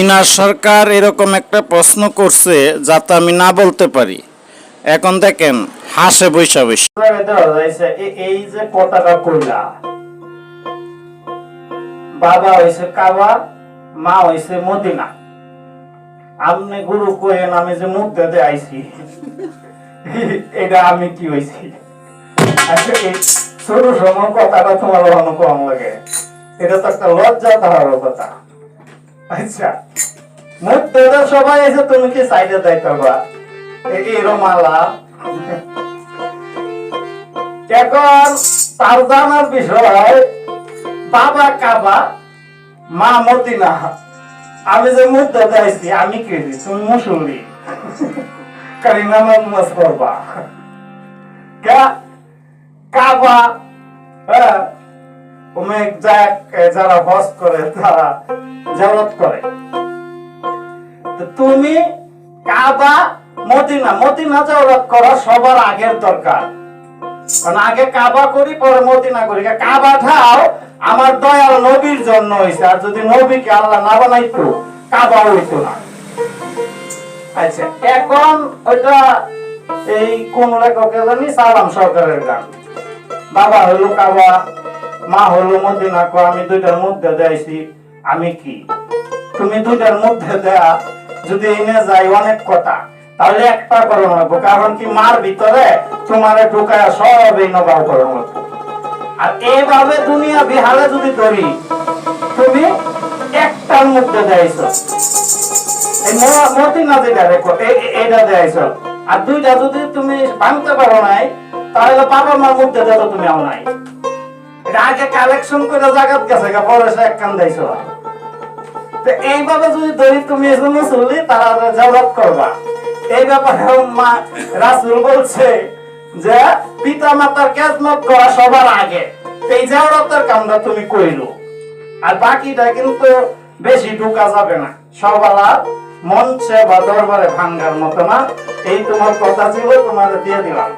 চীনা সরকার এরকম একটা প্রশ্ন করছে যাতে আমি না বলতে পারি। এখন দেখেন হাসে বৈশা বৈশা এই যে কথাটা কইলা, বাবা হইছে কাবা, মা হইছে মদিনা। আপনি গুরু কইেন আমি যে মুখ দিতে আইছি, এটা আমি কি হইছি? আচ্ছা, এই ছোট সময় কথাটা তোমার কম লাগে, এটা তো একটা লজ্জা তাহার কথা। আচ্ছা, মুখ দিতে সবাই এসে তুমি কি সাইডে যাইতাবা? এই রমালা এখন তার জানার বিষয়, বাবা কাবা, মা মদিনা। আমি যে মুখ দিতে আইছি আমি কি? তুমি মুসল্লি, কারি নামাজ পড়বা। কাবা যারা হজ করে তারা জিয়ারত করে। তুমি কাবা মদিনা, মদিনা জিয়ারত করা সবার আগের দরকার। কারণ আগে কাবা করি পরে মদিনা করি। কাবাটাও আমার দয়াল নবীর জন্য হইছে, আর যদি নবীকে আল্লাহ না বানাইতো কাবা হইতো না। আচ্ছা, এখন ওইটা এই কোন লেখকের জানি, সালাম সরকারের গান। বাবা হলো কাবা, মা হলো মদিনা। আমি দুইটার মধ্যে দেয়াইছি আমি কি? তুমি দুইটার মধ্যে দেয়া যদি এনে যাই অনেক কথা, তাহলে একটা করণ লাগবো। কারণ কি, মার ভিতরে তোমারে ঢুকায় সব এই নবাব করণ লাগবো। আর এইভাবে দুনিয়া বিহালে যদি ধরি, তুমি একটার মধ্যে দেয়াইছো, মদিনা যেটা রেখো এটা দেয়াইছো। আর দুইটা যদি তুমি ভাঙতে পারো নাই, তাহলে বাবা মার মধ্যে দেওয়া তুমি আও নাই। এটা আগে কালেকশন করে জায়গাত গেছে, পরে সে এক কান দিয়েছো। তো এইভাবে যদি ধরি তুমি এজন্য চলি, তারা জিয়ারত করবা। এই ব্যাপারে মা রাসূল বলছে যে পিতা মাতার খেদমত করা সবার আগে। এই জিয়ারতের কামটা তুমি কইলো, আর বাকিটা কিন্তু বেশি ঢুকা যাবে না। সবালা মঞ্চে বা দরবারে ভাঙ্গার মতো না। এই তোমার কথা ছিল, তোমার দিয়ে দিলাম।